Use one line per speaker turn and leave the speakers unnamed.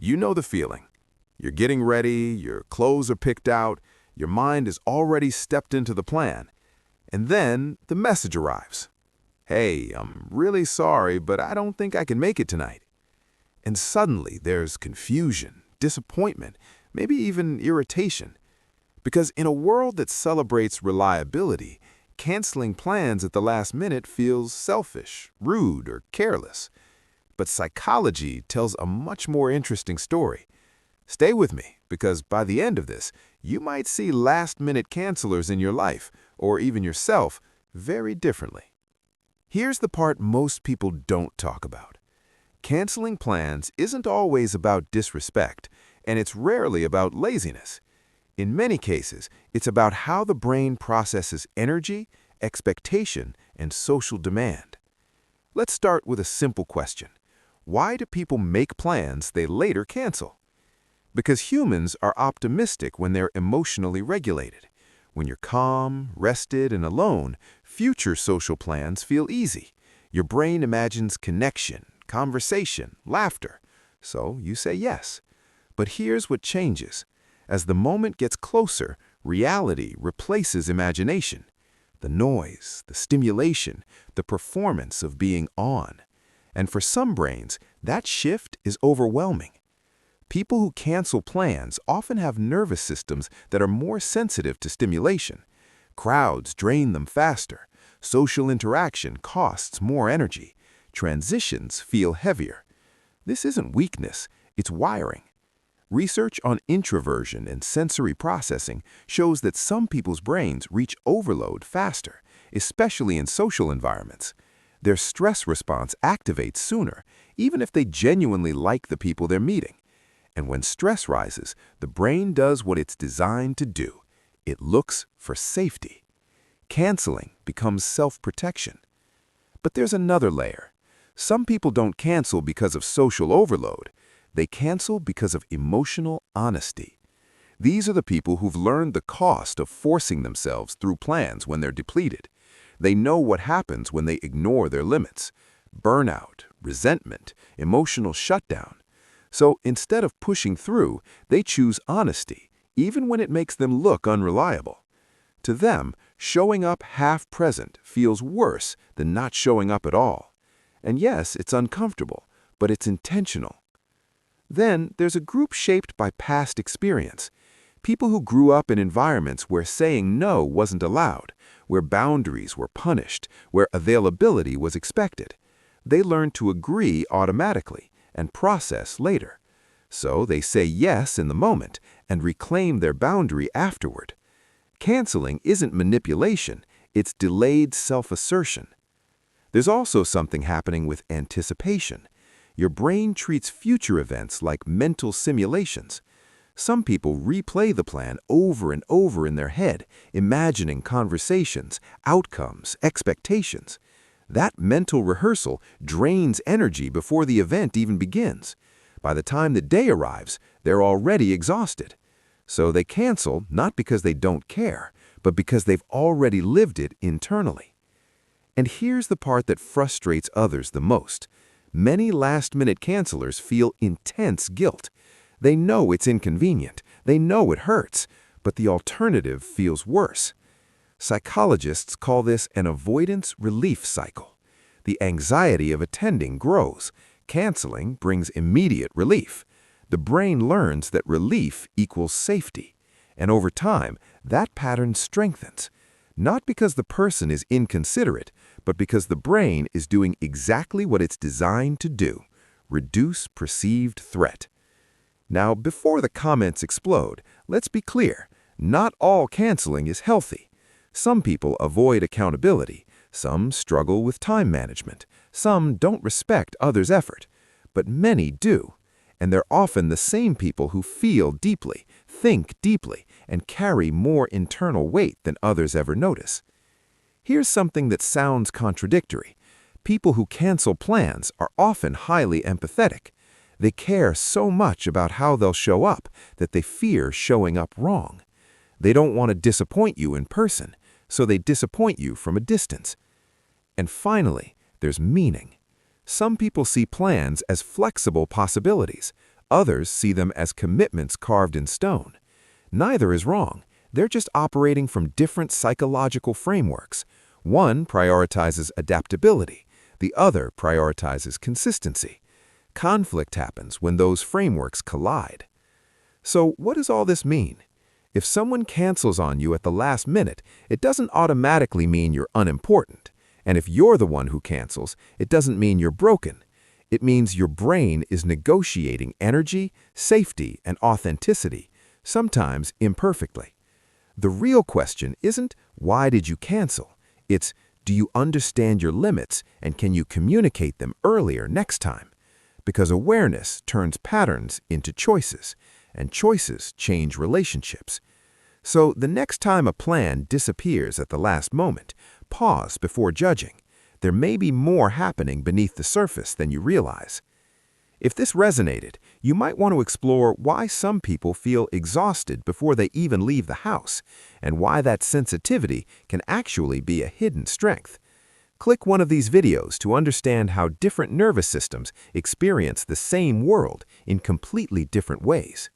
You know the feeling. You're getting ready, your clothes are picked out, your mind has already stepped into the plan. And then the message arrives. Hey, I'm really sorry, but I don't think I can make it tonight. And suddenly there's confusion, disappointment, maybe even irritation. Because in a world that celebrates reliability, canceling plans at the last minute feels selfish, rude, or careless. But psychology tells a much more interesting story. Stay with me, because by the end of this, you might see last-minute cancelers in your life, or even yourself, very differently. Here's the part most people don't talk about. Canceling plans isn't always about disrespect, and it's rarely about laziness. In many cases, it's about how the brain processes energy, expectation, and social demand. Let's start with a simple question. Why do people make plans they later cancel? Because humans are optimistic when they're emotionally regulated. When you're calm, rested, and alone, future social plans feel easy. Your brain imagines connection, conversation, laughter. So you say yes. But here's what changes. As the moment gets closer, reality replaces imagination. The noise, the stimulation, the performance of being on. And for some brains, that shift is overwhelming. People who cancel plans often have nervous systems that are more sensitive to stimulation. Crowds drain them faster. Social interaction costs more energy. Transitions feel heavier. This isn't weakness, it's wiring. Research on introversion and sensory processing shows that some people's brains reach overload faster, especially in social environments. Their stress response activates sooner, even if they genuinely like the people they're meeting. And when stress rises, the brain does what it's designed to do. It looks for safety. Canceling becomes self-protection. But there's another layer. Some people don't cancel because of social overload. They cancel because of emotional honesty. These are the people who've learned the cost of forcing themselves through plans when they're depleted. They know what happens when they ignore their limits. Burnout, resentment, emotional shutdown. So instead of pushing through, they choose honesty, even when it makes them look unreliable. To them, showing up half-present feels worse than not showing up at all. And yes, it's uncomfortable, but it's intentional. Then there's a group shaped by past experience. People who grew up in environments where saying no wasn't allowed, where boundaries were punished, where availability was expected. They learn to agree automatically and process later. So they say yes in the moment and reclaim their boundary afterward. Canceling isn't manipulation, it's delayed self-assertion. There's also something happening with anticipation. Your brain treats future events like mental simulations. Some people replay the plan over and over in their head, imagining conversations, outcomes, expectations. That mental rehearsal drains energy before the event even begins. By the time the day arrives, they're already exhausted. So they cancel not because they don't care, but because they've already lived it internally. And here's the part that frustrates others the most. Many last-minute cancelers feel intense guilt. They know it's inconvenient, they know it hurts, but the alternative feels worse. Psychologists call this an avoidance relief cycle. The anxiety of attending grows. Canceling brings immediate relief. The brain learns that relief equals safety. And over time, that pattern strengthens. Not because the person is inconsiderate, but because the brain is doing exactly what it's designed to do: reduce perceived threat. Now, before the comments explode, let's be clear. Not all canceling is healthy. Some people avoid accountability. Some struggle with time management. Some don't respect others' effort. But many do. And they're often the same people who feel deeply, think deeply, and carry more internal weight than others ever notice. Here's something that sounds contradictory. People who cancel plans are often highly empathetic. They care so much about how they'll show up that they fear showing up wrong. They don't want to disappoint you in person, so they disappoint you from a distance. And finally, there's meaning. Some people see plans as flexible possibilities.
Others see them as commitments carved in stone. Neither is wrong. They're just operating from different psychological frameworks. One prioritizes adaptability. The other prioritizes consistency. Conflict happens when those frameworks collide. So what does all this mean? If someone cancels on you at the last minute, it doesn't automatically mean you're unimportant. And if you're the one who cancels, it doesn't mean you're broken. It means your brain is negotiating energy, safety, and authenticity, sometimes imperfectly. The real question isn't, why did you cancel? It's, do you understand your limits and can you communicate them earlier next time? Because awareness turns patterns into choices, and choices change relationships. So the next time a plan disappears at the last moment, pause before judging. There may be more happening beneath the surface than you realize. If this resonated, you might want to explore why some people feel exhausted before they even leave the house, and why that sensitivity can actually be a hidden strength. Click one of these videos to understand how different nervous systems experience the same world in completely different ways.